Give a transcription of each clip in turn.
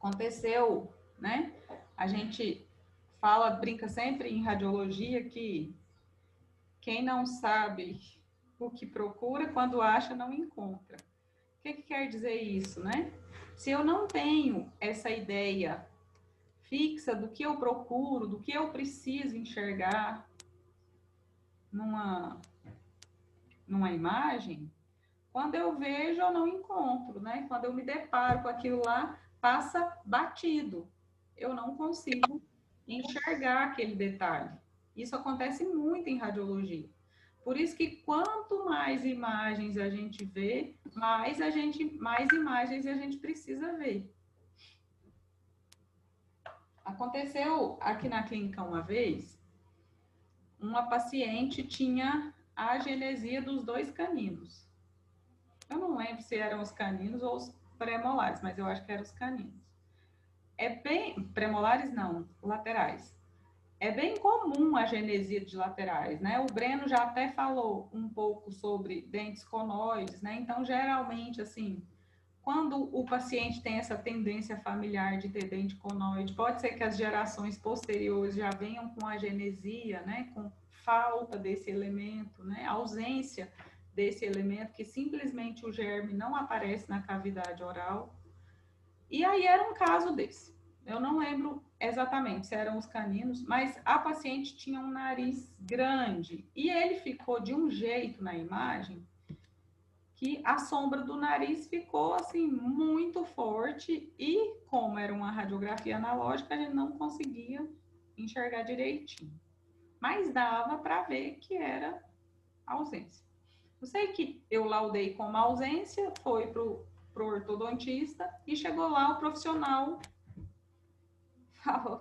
Aconteceu, né? A gente fala, brinca sempre em radiologia que quem não sabe o que procura, quando acha, não encontra. O que quer dizer isso, né? Se eu não tenho essa ideia fixa do que eu procuro, do que eu preciso enxergar numa, numa imagem, quando eu vejo, eu não encontro, né? Quando eu me deparo com aquilo lá, passa batido. Eu não consigo enxergar aquele detalhe. Isso acontece muito em radiologia. Por isso que quanto mais imagens a gente vê, mais imagens a gente precisa ver. Aconteceu aqui na clínica uma vez, uma paciente tinha a agenesia dos dois caninos. Eu não lembro se eram os caninos ou os premolares, mas eu acho que eram os caninos. É bem, premolares não, laterais. É bem comum a genesia de laterais, né? O Breno já até falou um pouco sobre dentes conoides, né? Então, geralmente, assim, quando o paciente tem essa tendência familiar de ter dente conoide, pode ser que as gerações posteriores já venham com a genesia, né? Com falta desse elemento, né? Ausência desse elemento, que simplesmente o germe não aparece na cavidade oral. E aí era um caso desse. Eu não lembro exatamente se eram os caninos, mas a paciente tinha um nariz grande e ele ficou de um jeito na imagem que a sombra do nariz ficou assim muito forte e como era uma radiografia analógica, a gente não conseguia enxergar direitinho. Mas dava para ver que era ausência. Eu sei que eu laudei como ausência, foi pro ortodontista e chegou lá o profissional falou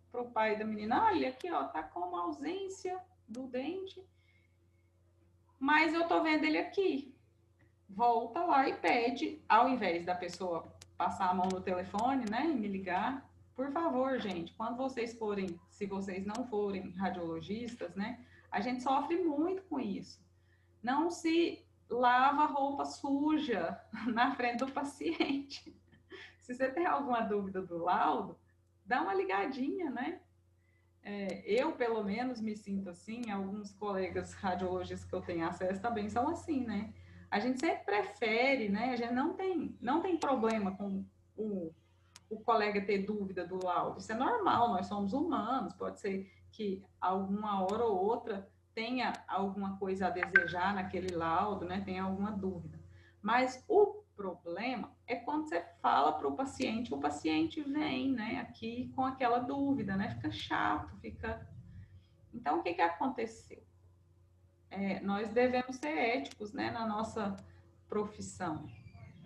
pro pai da menina, olha aqui, ó, tá como ausência do dente, mas eu tô vendo ele aqui. Volta lá e pede, ao invés da pessoa passar a mão no telefone, né, e me ligar, por favor, gente, quando vocês forem, se vocês não forem radiologistas, né, a gente sofre muito com isso. Não se lava roupa suja na frente do paciente. Se você tem alguma dúvida do laudo, dá uma ligadinha, né? Eu, pelo menos, me sinto assim, alguns colegas radiologistas que eu tenho acesso também são assim, né? A gente sempre prefere, né? A gente não tem problema com o colega ter dúvida do laudo. Isso é normal, nós somos humanos, pode ser que alguma hora ou outra tenha alguma coisa a desejar naquele laudo, né? Tenha alguma dúvida. Mas o problema é quando você fala para o paciente vem, né, aqui com aquela dúvida, né? Fica chato, fica. Então, o que que aconteceu? Nós devemos ser éticos, né, na nossa profissão,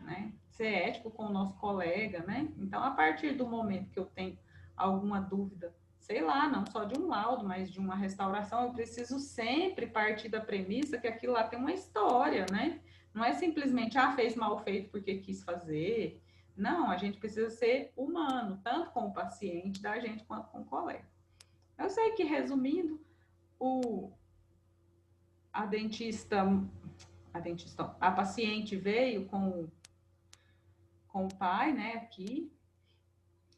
né? Ser ético com o nosso colega, né? Então, a partir do momento que eu tenho alguma dúvida, sei lá, não só de um laudo, mas de uma restauração, eu preciso sempre partir da premissa que aquilo lá tem uma história, né? Não é simplesmente, fez mal feito porque quis fazer. Não, a gente precisa ser humano, tanto com o paciente da gente quanto com o colega. Eu sei que, resumindo, o, a dentista, a paciente veio com o pai, né, aqui,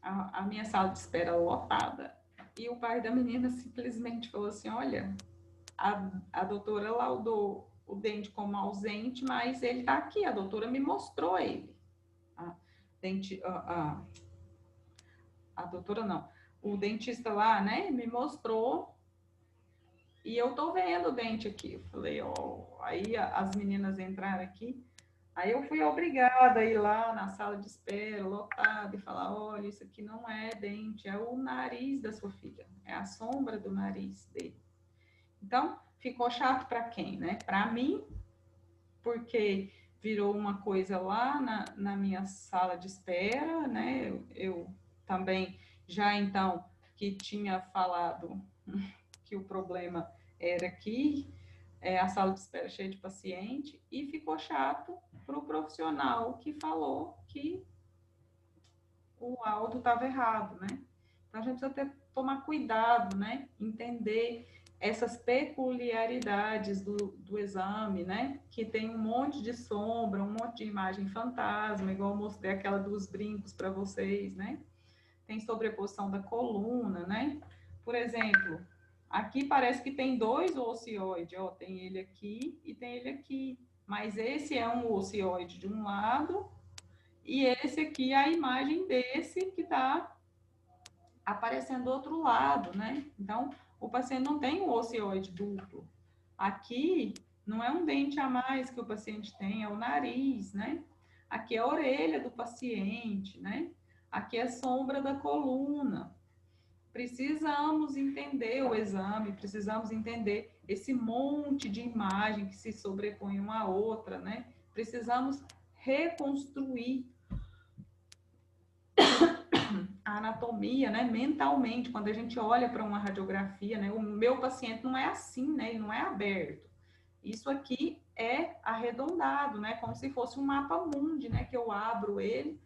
a minha sala de espera lotada. E o pai da menina simplesmente falou assim: olha, a doutora laudou o dente como ausente, mas ele está aqui, a doutora me mostrou ele. A, denti, a doutora não, o dentista lá, né, me mostrou e eu tô vendo o dente aqui. Eu falei, aí as meninas entraram aqui. Aí eu fui obrigada a ir lá na sala de espera, lotada, e falar, olha, isso aqui não é dente, é o nariz da sua filha, é a sombra do nariz dele. Então, ficou chato para quem, né? Para mim, porque virou uma coisa lá na minha sala de espera, né? Eu também, já então, que tinha falado que o problema era aqui, a sala de espera cheia de paciente, e ficou chato para o profissional que falou que o laudo estava errado, né? Então a gente precisa tomar cuidado, né? Entender essas peculiaridades do exame, né? Que tem um monte de sombra, um monte de imagem fantasma, igual eu mostrei aquela dos brincos para vocês, né? Tem sobreposição da coluna, né? Por exemplo, aqui parece que tem dois ocioides, ó, tem ele aqui e tem ele aqui. Mas esse é um ocioide de um lado e esse aqui é a imagem desse que está aparecendo do outro lado, né? Então, o paciente não tem um ocioide duplo. Aqui não é um dente a mais que o paciente tem, é o nariz, né? Aqui é a orelha do paciente, né? Aqui é a sombra da coluna. Precisamos entender o exame, precisamos entender esse monte de imagem que se sobrepõe uma à outra, né? Precisamos reconstruir a anatomia, né, mentalmente, quando a gente olha para uma radiografia, né, o meu paciente não é assim, né, ele não é aberto. Isso aqui é arredondado, né, como se fosse um mapa mundi, né, que eu abro ele,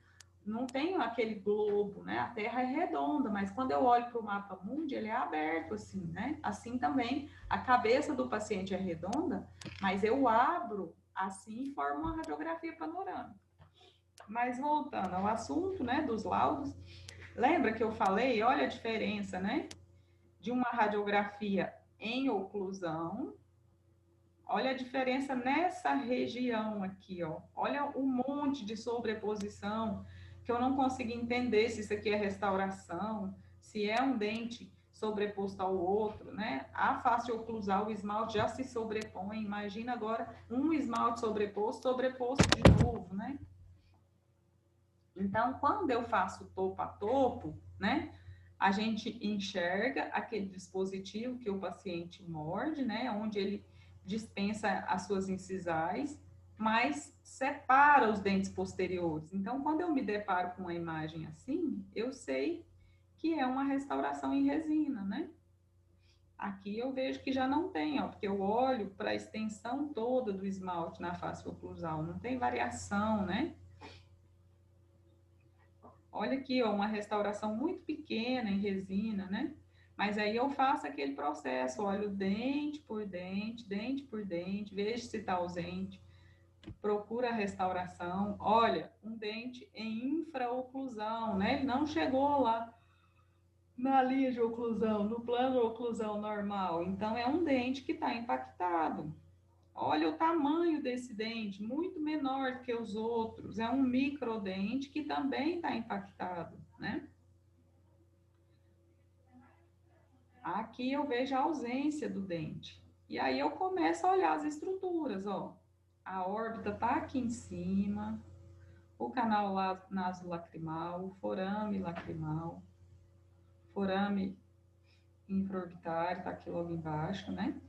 não tem aquele globo, né, a Terra é redonda, mas quando eu olho para o mapa mundi, ele é aberto assim, né, assim também a cabeça do paciente é redonda, mas eu abro assim e formo uma radiografia panorâmica. Mas voltando ao assunto, né, dos laudos, lembra que eu falei, olha a diferença, né? De uma radiografia em oclusão. Olha a diferença nessa região aqui, ó. Olha o monte de sobreposição que eu não consigo entender se isso aqui é restauração, se é um dente sobreposto ao outro, né? A face oclusal, o esmalte já se sobrepõe. Imagina agora um esmalte sobreposto de novo, né? Então, quando eu faço topo a topo, né, a gente enxerga aquele dispositivo que o paciente morde, né, onde ele dispensa as suas incisais, mas separa os dentes posteriores. Então, quando eu me deparo com uma imagem assim, eu sei que é uma restauração em resina, né? Aqui eu vejo que já não tem, ó, porque eu olho para a extensão toda do esmalte na face oclusal, não tem variação, né? Olha aqui, ó, uma restauração muito pequena em resina, né? Mas aí eu faço aquele processo, olho dente por dente, vejo se está ausente, procura a restauração. Olha, um dente em infraoclusão, né? Ele não chegou lá na linha de oclusão, no plano de oclusão normal. Então, é um dente que está impactado. Olha o tamanho desse dente, muito menor que os outros. É um microdente que também está impactado, né? Aqui eu vejo a ausência do dente. E aí eu começo a olhar as estruturas, ó. A órbita tá aqui em cima, o canal nasolacrimal, o forame lacrimal, forame infraorbitário, tá aqui logo embaixo, né?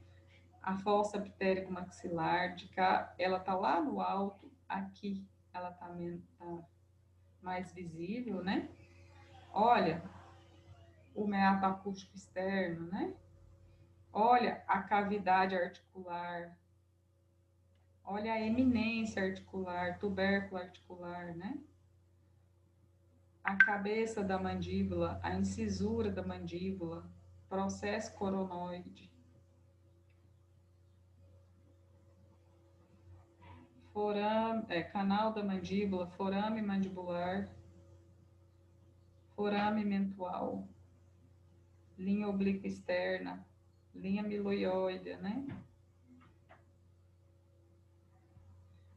A fossa ptérico-maxilar, de cá, ela tá lá no alto, aqui ela tá mais visível, né? Olha, o meato acústico externo, né? Olha a cavidade articular, olha a eminência articular, tubérculo articular, né? A cabeça da mandíbula, a incisura da mandíbula, processo coronoide, forame, canal da mandíbula, forame mandibular, forame mentual, linha oblíqua externa, linha miloioide, né?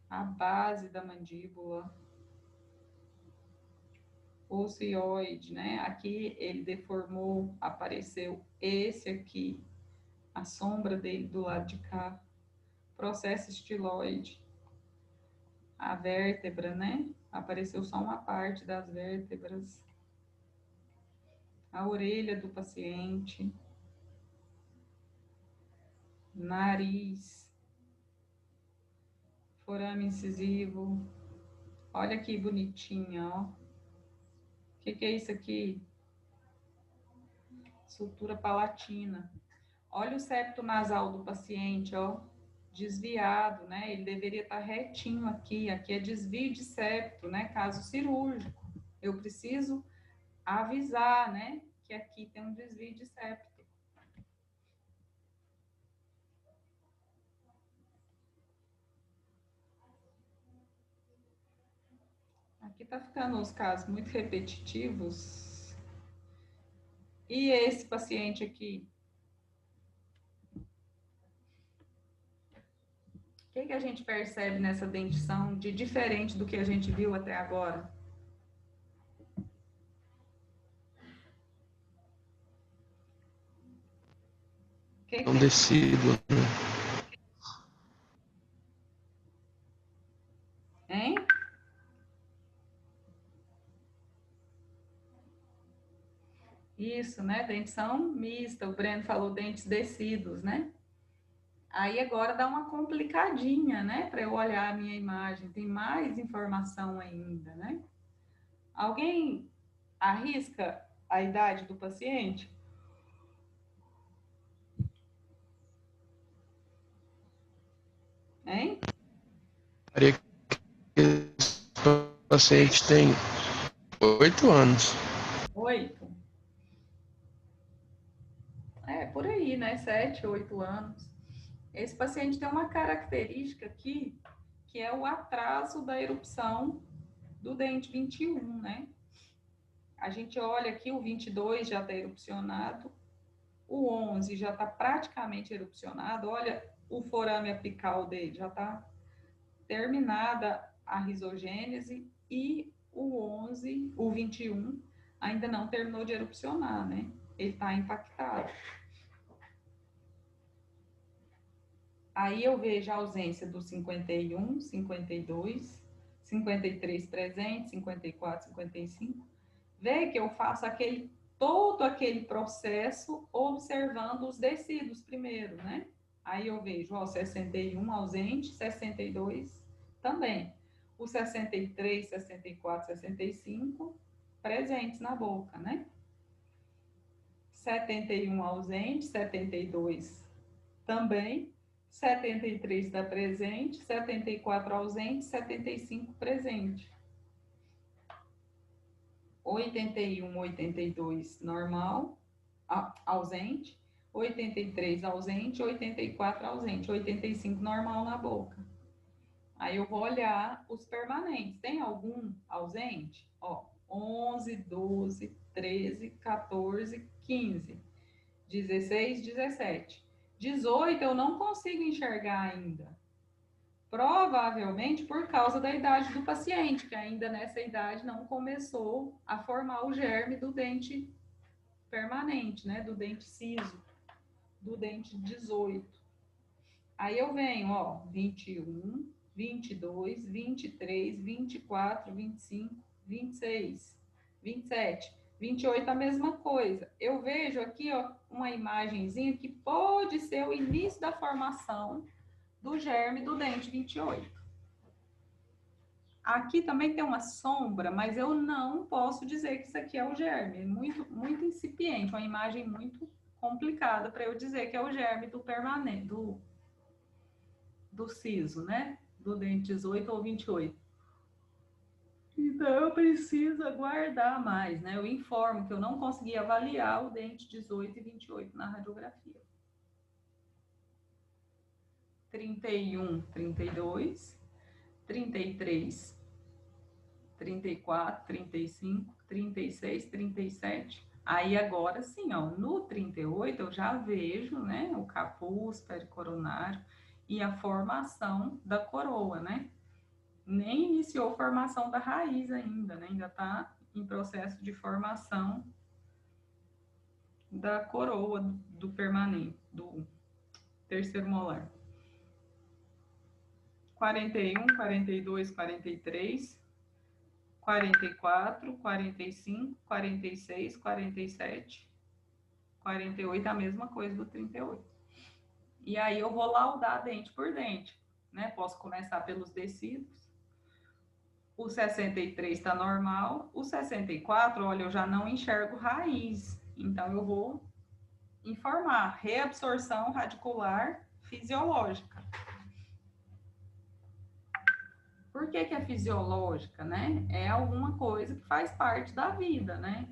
A base da mandíbula, ocioide, né? Aqui ele deformou, apareceu esse aqui, a sombra dele do lado de cá, processo estiloide, a vértebra, né? Apareceu só uma parte das vértebras, a orelha do paciente, nariz, forame incisivo. Olha que bonitinha, ó. O que é isso aqui? Sutura palatina. Olha o septo nasal do paciente, ó, desviado, né? Ele deveria estar retinho aqui. Aqui é desvio de septo, né? Caso cirúrgico. Eu preciso avisar, né? Que aqui tem um desvio de septo. Aqui tá ficando os casos muito repetitivos. E esse paciente aqui? O que a gente percebe nessa dentição de diferente do que a gente viu até agora? É um decíduo, né? Hein? Isso, né? Dentição mista. O Breno falou dentes descidos, né? Aí agora dá uma complicadinha, né? Para eu olhar a minha imagem. Tem mais informação ainda, né? Alguém arrisca a idade do paciente? Hein? Esse paciente tem 8 anos. 8. É, por aí, né? 7, 8 anos. Esse paciente tem uma característica aqui, que é o atraso da erupção do dente 21, né? A gente olha aqui, o 22 já está erupcionado, o 11 já está praticamente erupcionado. Olha o forame apical dele, já está terminada a risogênese, e o 11, o 21, ainda não terminou de erupcionar, né? Ele está impactado. Aí eu vejo a ausência do 51, 52, 53 presente, 54, 55. Vê que eu faço todo aquele processo observando os descidos primeiro, né? Aí eu vejo, ó, 61 ausente, 62 também. Os 63, 64, 65 presentes na boca, né? 71 ausente, 72 também. 73 está presente, 74 ausente, 75 presente. 81, 82 normal, ausente, 83 ausente, 84 ausente, 85 normal na boca. Aí eu vou olhar os permanentes. Tem algum ausente? Ó, 11, 12, 13, 14, 15, 16, 17. 18 eu não consigo enxergar ainda. Provavelmente por causa da idade do paciente, que ainda nessa idade não começou a formar o germe do dente permanente, né? Do dente ciso, do dente 18. Aí eu venho, ó, 21, 22, 23, 24, 25, 26, 27, 28, a mesma coisa. Eu vejo aqui, ó, uma imagenzinha que pode ser o início da formação do germe do dente 28. Aqui também tem uma sombra, mas eu não posso dizer que isso aqui é o germe. É muito, muito incipiente, uma imagem muito complicada para eu dizer que é o germe do permanente, do siso, né? Do dente 18 ou 28. Então eu preciso aguardar mais, né? Eu informo que eu não consegui avaliar o dente 18 e 28 na radiografia. 31, 32, 33, 34, 35, 36, 37. Aí agora sim, ó, no 38 eu já vejo, né, o capuz pericoronário e a formação da coroa, né? Nem iniciou a formação da raiz ainda, né? Ainda está em processo de formação da coroa do permanente, do terceiro molar. 41, 42, 43, 44, 45, 46, 47, 48, a mesma coisa do 38. E aí eu vou laudar dente por dente, né? Posso começar pelos descidos. O 63 está normal. O 64, olha, eu já não enxergo raiz. Então eu vou informar reabsorção radicular fisiológica. Por que é fisiológica, né? É alguma coisa que faz parte da vida, né?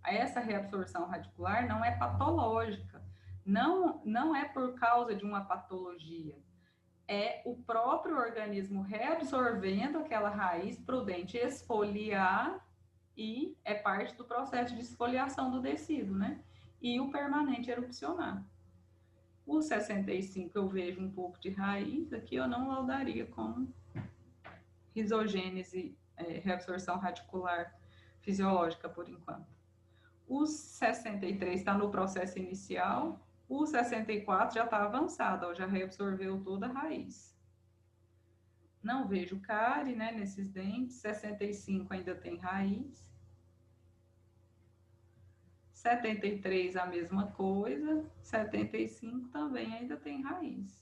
Essa reabsorção radicular não é patológica, não é por causa de uma patologia, é o próprio organismo reabsorvendo aquela raiz para o dente esfoliar, e é parte do processo de esfoliação do tecido, né? E o permanente erupcionar. O 65 eu vejo um pouco de raiz, aqui eu não laudaria como risogênese, reabsorção radicular fisiológica por enquanto. O 63 está no processo inicial, o 64 já está avançado, ó, já reabsorveu toda a raiz. Não vejo cárie, né, nesses dentes. 65 ainda tem raiz. 73 a mesma coisa. 75 também ainda tem raiz.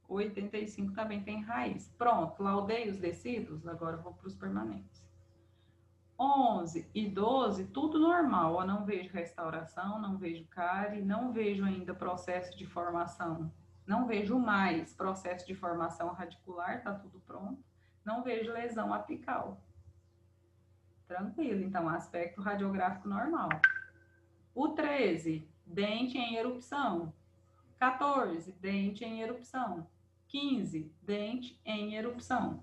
85 também tem raiz. Pronto, laudei os tecidos, agora vou para os permanentes. 11 e 12, tudo normal. Eu não vejo restauração, não vejo cárie, não vejo ainda processo de formação. Não vejo mais processo de formação radicular, tá tudo pronto. Não vejo lesão apical. Tranquilo, então, aspecto radiográfico normal. O 13, dente em erupção. 14, dente em erupção. 15, dente em erupção.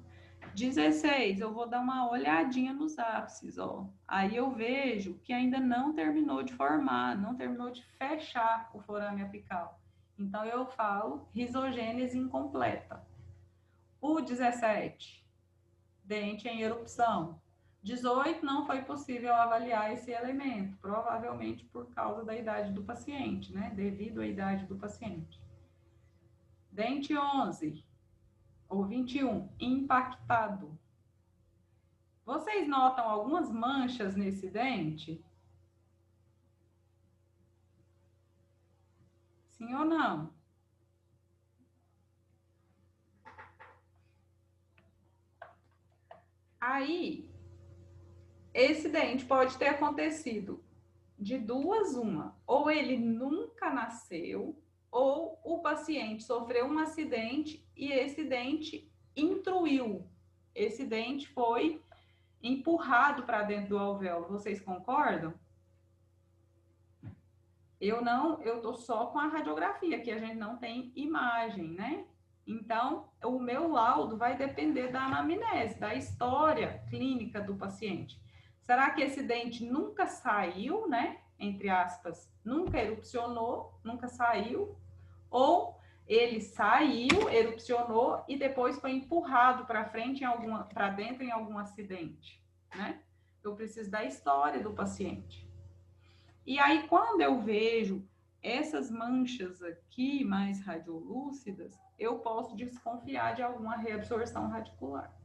16, eu vou dar uma olhadinha nos ápices, ó. Aí eu vejo que ainda não terminou de formar, não terminou de fechar o forame apical. Então, eu falo risogênese incompleta. O 17, dente em erupção. 18, não foi possível avaliar esse elemento, provavelmente por causa da idade do paciente, né? Devido à idade do paciente. Dente 11, ou 21, impactado. Vocês notam algumas manchas nesse dente? Sim ou não? Aí, esse dente pode ter acontecido de duas uma. Ou ele nunca nasceu, ou o paciente sofreu um acidente e esse dente intruiu. Esse dente foi empurrado para dentro do alvéolo. Vocês concordam? Eu tô só com a radiografia, que a gente não tem imagem, né? Então, o meu laudo vai depender da anamnese, da história clínica do paciente. Será que esse dente nunca saiu, né? Entre aspas, nunca erupcionou, nunca saiu? Ou ele saiu, erupcionou e depois foi empurrado para frente, para dentro em algum acidente, né? Eu preciso da história do paciente. E aí, quando eu vejo essas manchas aqui mais radiolúcidas, eu posso desconfiar de alguma reabsorção radicular.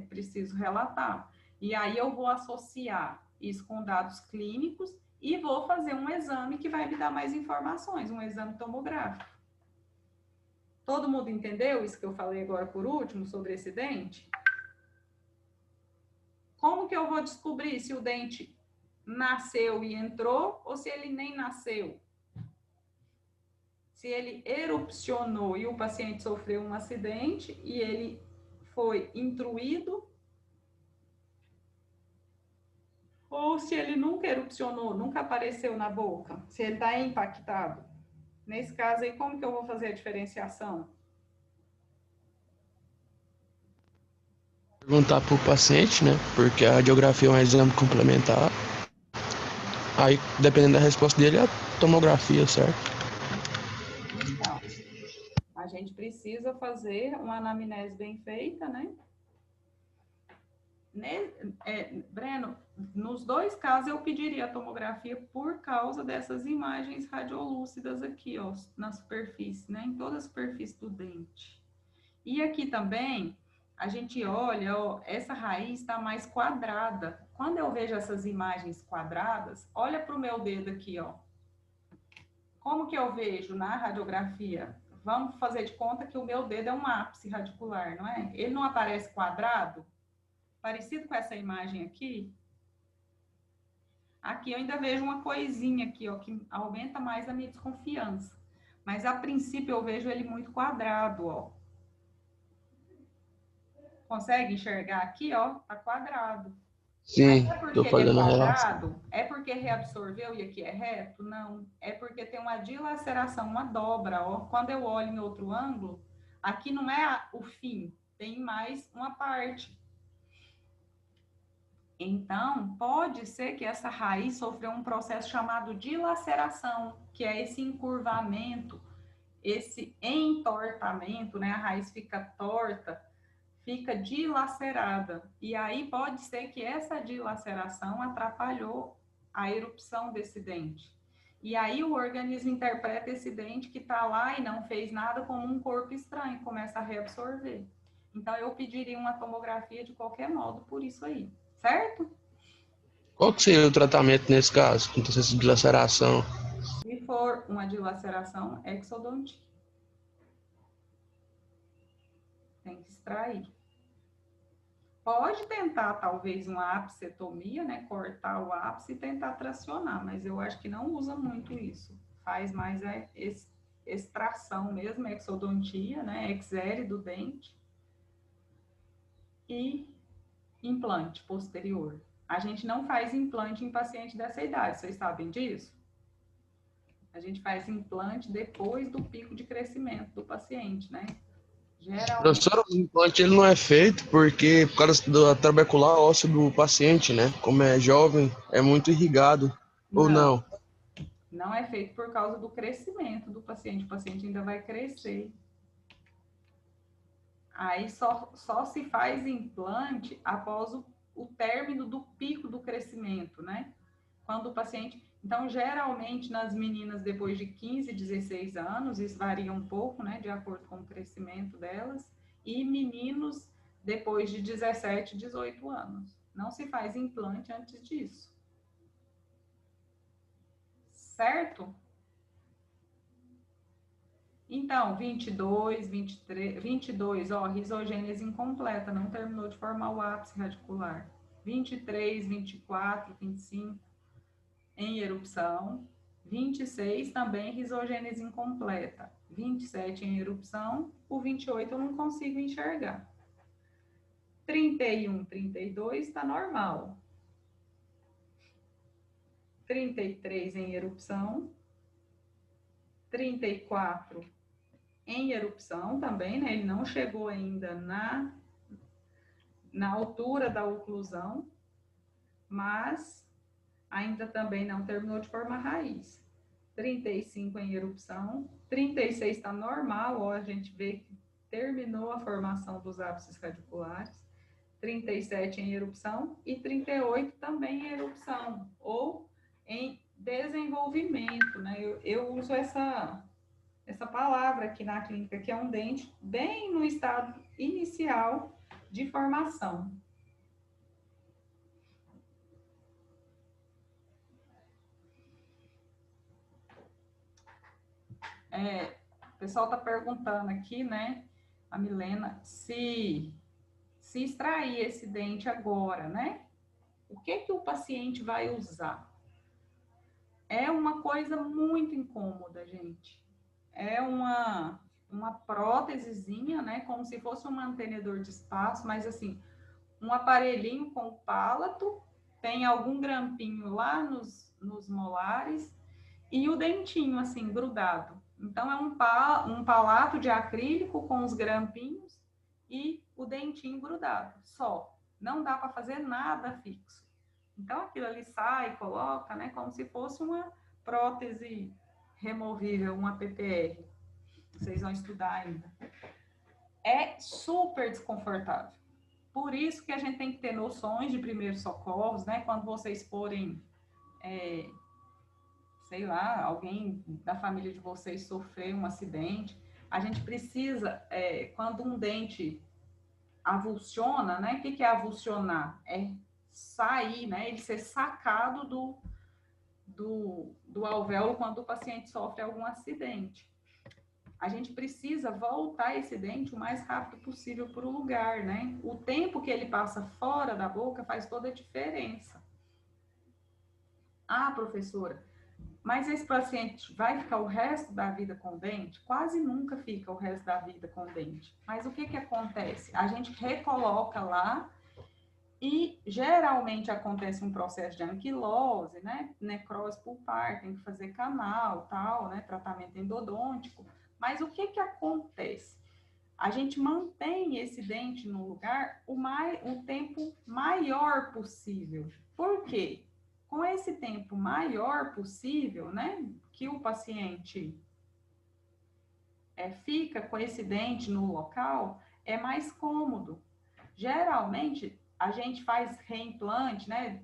Preciso relatar. E aí eu vou associar isso com dados clínicos e vou fazer um exame que vai me dar mais informações, um exame tomográfico. Todo mundo entendeu isso que eu falei agora por último sobre esse dente? Como que eu vou descobrir se o dente nasceu e entrou ou se ele nem nasceu? Se ele erupcionou e o paciente sofreu um acidente e ele foi intruído, ou se ele nunca erupcionou, nunca apareceu na boca, se ele está impactado. Nesse caso aí, como que eu vou fazer a diferenciação? Perguntar para o paciente, né? Porque a radiografia é um exame complementar. Aí, dependendo da resposta dele, é a tomografia, certo? Então, a gente precisa fazer uma anamnese bem feita, né? Breno, nos dois casos eu pediria a tomografia por causa dessas imagens radiolúcidas aqui, ó, na superfície, né? Em toda a superfície do dente. E aqui também, a gente olha, ó, essa raiz está mais quadrada. Quando eu vejo essas imagens quadradas, olha para o meu dedo aqui, ó. Como que eu vejo na radiografia? Vamos fazer de conta que o meu dedo é um ápice radicular, não é? Ele não aparece quadrado? Parecido com essa imagem aqui. Aqui eu ainda vejo uma coisinha aqui, ó, que aumenta mais a minha desconfiança. Mas a princípio eu vejo ele muito quadrado, ó. Consegue enxergar aqui, ó? Tá quadrado. Sim, É porque tô fazendo a relação. é porque reabsorveu e aqui é reto? Não. É porque tem uma dilaceração, uma dobra, ó. Quando eu olho em outro ângulo, Aqui não é o fim, tem mais uma parte. Então, pode ser que essa raiz sofreu um processo chamado dilaceração, que é esse encurvamento, esse entortamento, né? A raiz fica torta, fica dilacerada. E aí pode ser que essa dilaceração atrapalhou a erupção desse dente. E aí o organismo interpreta esse dente que está lá e não fez nada como um corpo estranho, começa a reabsorver. Então eu pediria uma tomografia de qualquer modo por isso aí, certo? Qual que seria o tratamento nesse caso, com essa dilaceração? Se for uma dilaceração, exodontia. Tem que extrair. Pode tentar, talvez, uma apsetomia, né? Cortar o ápice e tentar tracionar, mas eu acho que não usa muito isso. Faz mais extração mesmo, exodontia, né? Exere do dente e implante posterior. A gente não faz implante em paciente dessa idade, vocês sabem disso? A gente faz implante depois do pico de crescimento do paciente, né? Geralmente. Professor, o implante ele não é feito porque, por causa da trabecular óssea do paciente, né? Como é jovem, é muito irrigado, ou Não, não? não é feito por causa do crescimento do paciente. O paciente ainda vai crescer. Aí só se faz implante após o término do pico do crescimento, né? Quando o paciente. Então, geralmente, nas meninas depois de 15, 16 anos, isso varia um pouco, né? De acordo com o crescimento delas, e meninos depois de 17, 18 anos. Não se faz implante antes disso. Certo? Então, 22, 23, 22, ó, risogênese incompleta, não terminou de formar o ápice radicular. 23, 24, 25, em erupção. 26, também risogênese incompleta. 27 em erupção. O 28 eu não consigo enxergar. 31, 32 está normal. 33 em erupção. 34 em erupção também, né? Ele não chegou ainda na altura da oclusão, mas ainda também não terminou de formar raiz. 35 em erupção, 36 está normal, ó, a gente vê que terminou a formação dos ápices radiculares. 37 em erupção e 38 também em erupção, ou em desenvolvimento, né? Eu uso essa palavra aqui na clínica, que é um dente bem no estado inicial de formação. O pessoal está perguntando aqui, né, a Milena, se extrair esse dente agora, né, o que o paciente vai usar? É uma coisa muito incômoda, gente. É uma prótesezinha, né, como se fosse um mantenedor de espaço, mas assim, um aparelhinho com palato, tem algum grampinho lá nos molares e o dentinho assim grudado. Então é um palato de acrílico com os grampinhos e o dentinho grudado, só. Não dá para fazer nada fixo. Então aquilo ali sai, coloca, né, como se fosse uma prótese removível, uma PPR. Vocês vão estudar ainda. É super desconfortável. Por isso que a gente tem que ter noções de primeiros socorros, né? Quando vocês forem, sei lá, alguém da família de vocês sofrer um acidente, a gente precisa, quando um dente avulsiona, né? O que é avulsionar? É sair, né? Ele ser sacado do alvéolo quando o paciente sofre algum acidente. A gente precisa voltar esse dente o mais rápido possível para o lugar, né? O tempo que ele passa fora da boca faz toda a diferença. Ah, professora, mas esse paciente vai ficar o resto da vida com o dente? Quase nunca fica o resto da vida com o dente. Mas o que acontece? A gente recoloca lá e geralmente acontece um processo de anquilose, né? Necrose pulpar, tem que fazer canal, tal, né? Tratamento endodôntico. Mas o que acontece? a gente mantém esse dente no lugar o tempo maior possível. Por quê? Com esse tempo maior possível, né, que o paciente fica com esse dente no local, é mais cômodo. Geralmente, a gente faz reimplante, né,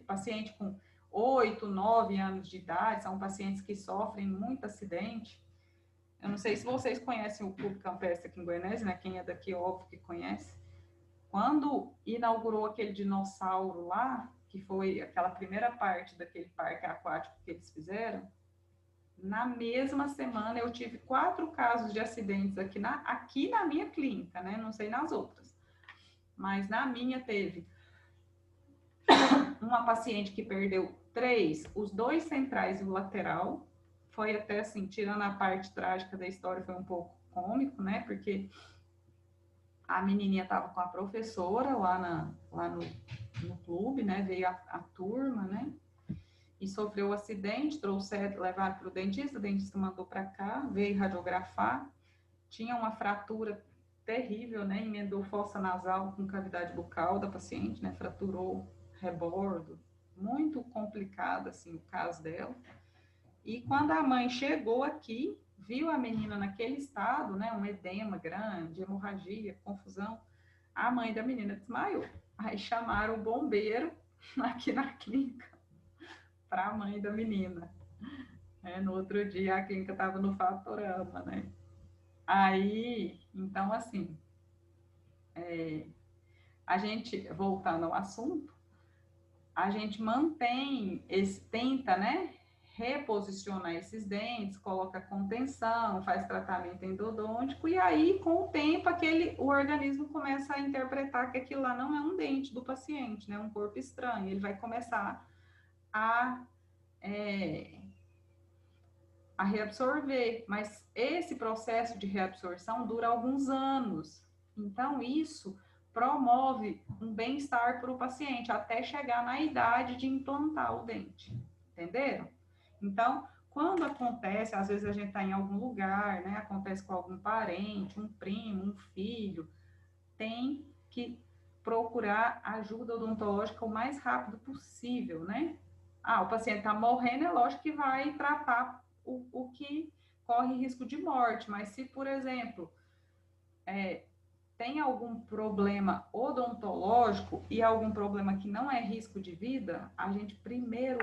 paciente com 8, 9 anos de idade, são pacientes que sofrem muito acidente. Eu não sei se vocês conhecem o Clube Campestre aqui em Goiânia, né? Quem é daqui, óbvio que conhece. Quando inaugurou aquele dinossauro lá, que foi aquela primeira parte daquele parque aquático que eles fizeram, na mesma semana eu tive 4 casos de acidentes aqui na minha clínica, né? Não sei nas outras. Mas na minha teve uma paciente que perdeu 3, os 2 centrais e o lateral. Foi até assim, tirando a parte trágica da história, foi um pouco cômico, né? Porque a menininha estava com a professora lá no clube, né? Veio a turma, né? E sofreu um acidente, levaram para o dentista mandou para cá, veio radiografar, tinha uma fratura terrível, né? Emendou fossa nasal com cavidade bucal da paciente, né? Fraturou rebordo, muito complicado, assim, o caso dela. E quando a mãe chegou aqui, viu a menina naquele estado, né, um edema grande, hemorragia, confusão, a mãe da menina desmaiou. Aí chamaram o bombeiro aqui na clínica para a mãe da menina. No outro dia a clínica estava no Fatorama, né? Aí, então assim, a gente, voltando ao assunto, a gente tenta, né, reposicionar esses dentes, coloca contenção, faz tratamento endodôntico, e aí, com o tempo, o organismo começa a interpretar que aquilo lá não é um dente do paciente, né, um corpo estranho. Ele vai começar a reabsorver, mas esse processo de reabsorção dura alguns anos. Então, isso promove um bem-estar para o paciente até chegar na idade de implantar o dente, entenderam? Então, quando acontece, às vezes a gente está em algum lugar, né? Acontece com algum parente, um primo, um filho, tem que procurar ajuda odontológica o mais rápido possível, né? O paciente está morrendo, é lógico que vai tratar o que corre risco de morte, mas se, por exemplo, tem algum problema odontológico e algum problema que não é risco de vida, a gente primeiro,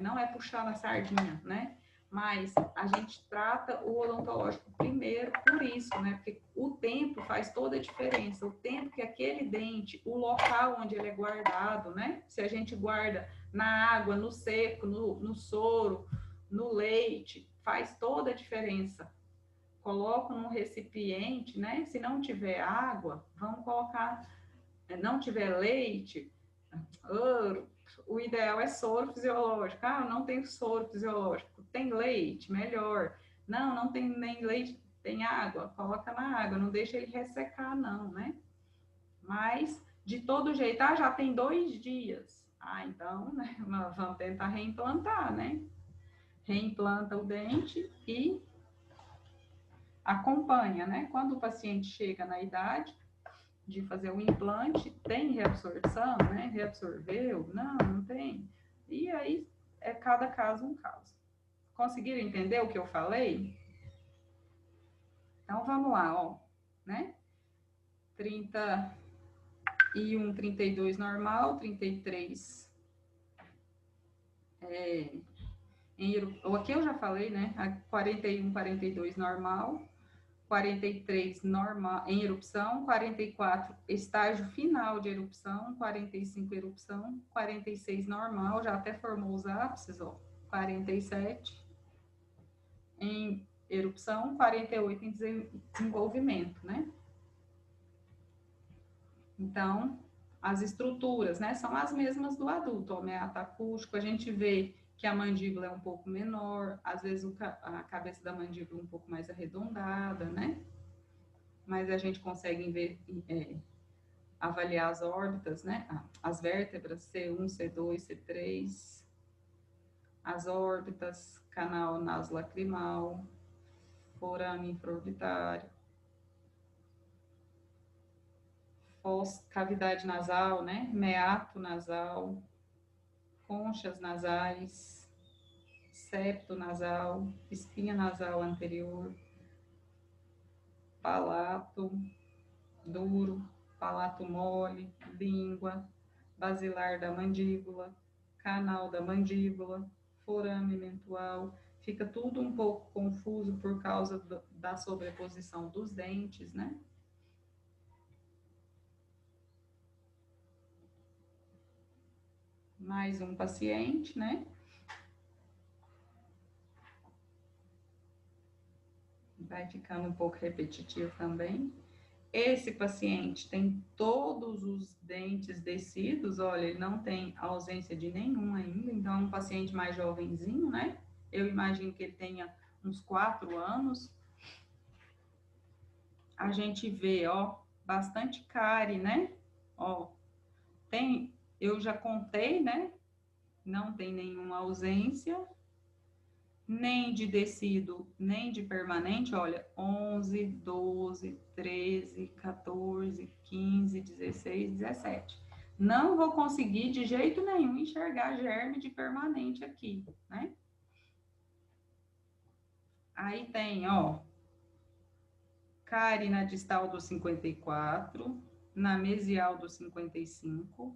não é puxar na sardinha, né? Mas a gente trata o odontológico primeiro por isso, né? Porque o tempo faz toda a diferença. O tempo que aquele dente, o local onde ele é guardado, né? Se a gente guarda na água, no seco, no soro, no leite, faz toda a diferença. Coloco num recipiente, né? Se não tiver água, vamos colocar, não tiver leite, o ideal é soro fisiológico. Não tem soro fisiológico, tem leite, melhor. Não tem nem leite, tem água, coloca na água, não deixa ele ressecar não, né? Mas, de todo jeito, já tem 2 dias. Então, né, vamos tentar reimplantar, né? Reimplanta o dente e acompanha, né? Quando o paciente chega na idade de fazer o implante, tem reabsorção, né? Reabsorveu? Não tem. E aí, cada caso um caso. Conseguiram entender o que eu falei? Então, vamos lá, ó, né? 31, 32 normal, 33 aqui eu já falei, né? 41, 42 normal, 43 normal em erupção, 44 estágio final de erupção, 45 erupção, 46 normal, já até formou os ápices, ó, 47 em erupção, 48 em desenvolvimento, né? Então, as estruturas, né, são as mesmas do adulto, o meato acústico, a gente vê que a mandíbula é um pouco menor, às vezes a cabeça da mandíbula um pouco mais arredondada, né? Mas a gente consegue ver, avaliar as órbitas, né? As vértebras C1, C2, C3, as órbitas, canal nasolacrimal, forame infraorbitário, cavidade nasal, né? Meato nasal, conchas nasais, septo nasal, espinha nasal anterior, palato duro, palato mole, língua, basilar da mandíbula, canal da mandíbula, forame mentual. Fica tudo um pouco confuso por causa da sobreposição dos dentes, né? Mais um paciente, né? Vai ficando um pouco repetitivo também. Esse paciente tem todos os dentes descidos, olha, ele não tem ausência de nenhum ainda, então é um paciente mais jovenzinho, né? Eu imagino que ele tenha uns 4 anos. A gente vê, ó, bastante cárie, né? Ó, eu já contei, né? Não tem nenhuma ausência, nem de descido, nem de permanente, olha, 11, 12, 13, 14, 15, 16, 17. Não vou conseguir de jeito nenhum enxergar germe de permanente aqui, né? Aí tem, ó, cárie na distal do 54, na mesial do 55,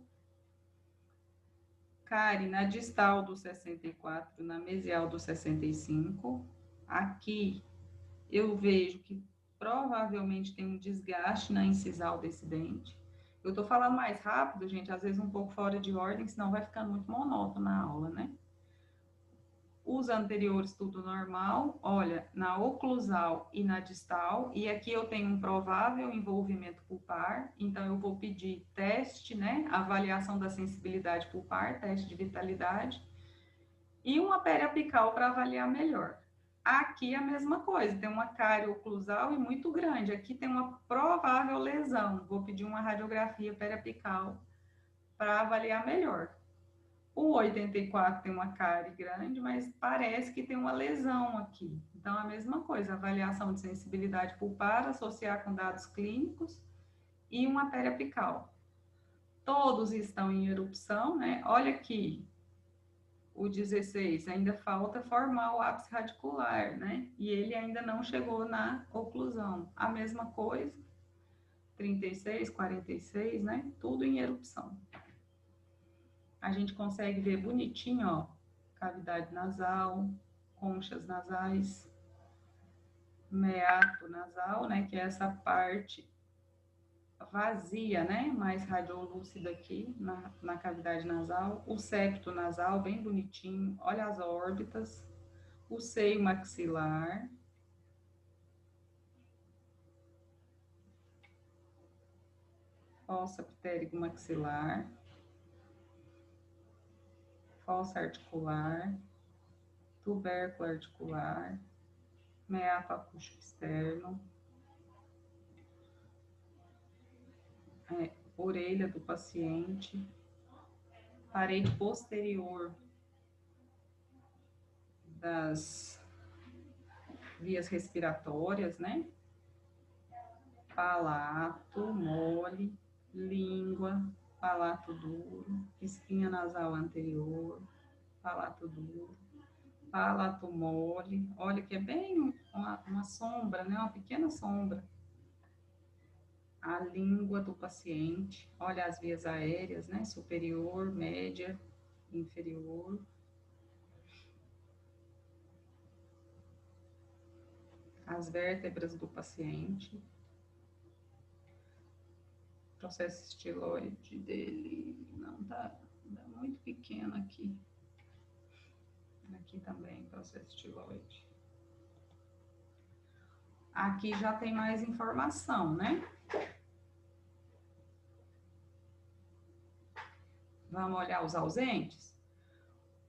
cárie na distal do 64, na mesial do 65. Aqui eu vejo que provavelmente tem um desgaste na incisal desse dente. Eu tô falando mais rápido, gente, às vezes um pouco fora de ordem, senão vai ficando muito monótono na aula, né? Os anteriores, tudo normal. Olha, na oclusal e na distal. E aqui eu tenho um provável envolvimento pulpar. Então, eu vou pedir teste, né? Avaliação da sensibilidade pulpar, teste de vitalidade. E uma periapical para avaliar melhor. Aqui a mesma coisa, tem uma cárie oclusal e muito grande. Aqui tem uma provável lesão. Vou pedir uma radiografia periapical para avaliar melhor. O 84 tem uma cárie grande, mas parece que tem uma lesão aqui. Então, a mesma coisa, avaliação de sensibilidade pulpar, associar com dados clínicos e uma periapical. Todos estão em erupção, né? Olha aqui, o 16, ainda falta formar o ápice radicular, né? E ele ainda não chegou na oclusão. A mesma coisa, 36, 46, né? Tudo em erupção. A gente consegue ver bonitinho, ó, cavidade nasal, conchas nasais, meato nasal, né, que é essa parte vazia, né, mais radiolúcida aqui na cavidade nasal, o septo nasal, bem bonitinho, olha as órbitas, o seio maxilar, fossa ptérigo maxilar, fossa articular, tubérculo articular, meato acústico externo, orelha do paciente, parede posterior das vias respiratórias, né? Palato mole, língua, palato duro, espinha nasal anterior, palato duro, palato mole. Olha que é bem uma sombra, né? Uma pequena sombra. A língua do paciente, olha as vias aéreas, né? Superior, média, inferior. As vértebras do paciente. O processo estiloide dele não tá muito pequeno aqui. Aqui também, processo estiloide. Aqui já tem mais informação, né? Vamos olhar os ausentes?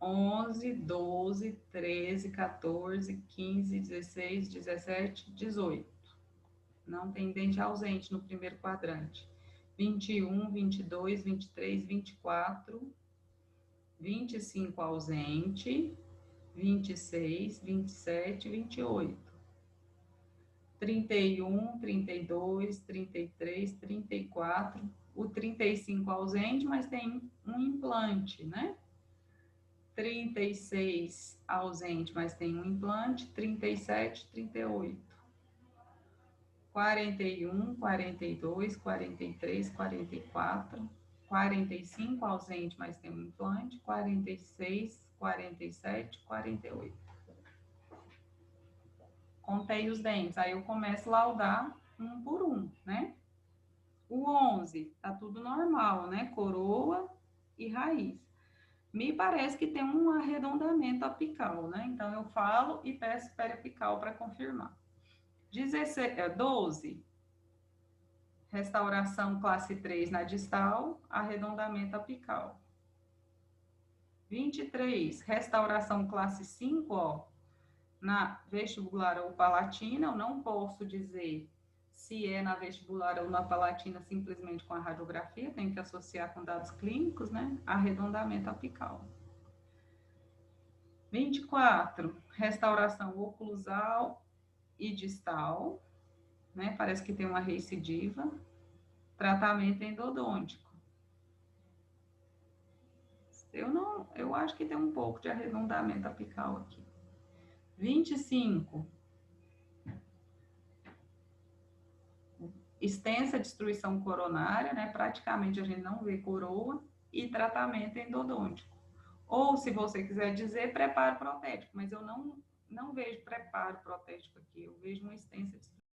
11, 12, 13, 14, 15, 16, 17, 18. Não tem dente ausente no primeiro quadrante. 21, 22, 23, 24, 25 ausente, 26, 27, 28. 31, 32, 33, 34, o 35 ausente, mas tem um implante, né? 36 ausente, mas tem um implante, 37, 38. 41, 42, 43, 44, 45 ausente, mas tem um implante, 46, 47, 48. Contei os dentes, aí eu começo a laudar um por um, né? O 11, tá tudo normal, né? Coroa e raiz. Me parece que tem um arredondamento apical, né? Então, eu falo e peço periapical para confirmar. 12, restauração classe 3 na distal, arredondamento apical. 23, restauração classe 5, ó, na vestibular ou palatina. Eu não posso dizer se é na vestibular ou na palatina simplesmente com a radiografia, tem que associar com dados clínicos, né? Arredondamento apical. 24, restauração oclusal e distal, né? Parece que tem uma recidiva. Tratamento endodôntico. Eu acho que tem um pouco de arredondamento apical aqui. 25, extensa destruição coronária, né? Praticamente a gente não vê coroa, e tratamento endodôntico. Ou, se você quiser dizer, preparo protético, mas eu não vejo preparo protético aqui, eu vejo uma extensa destruição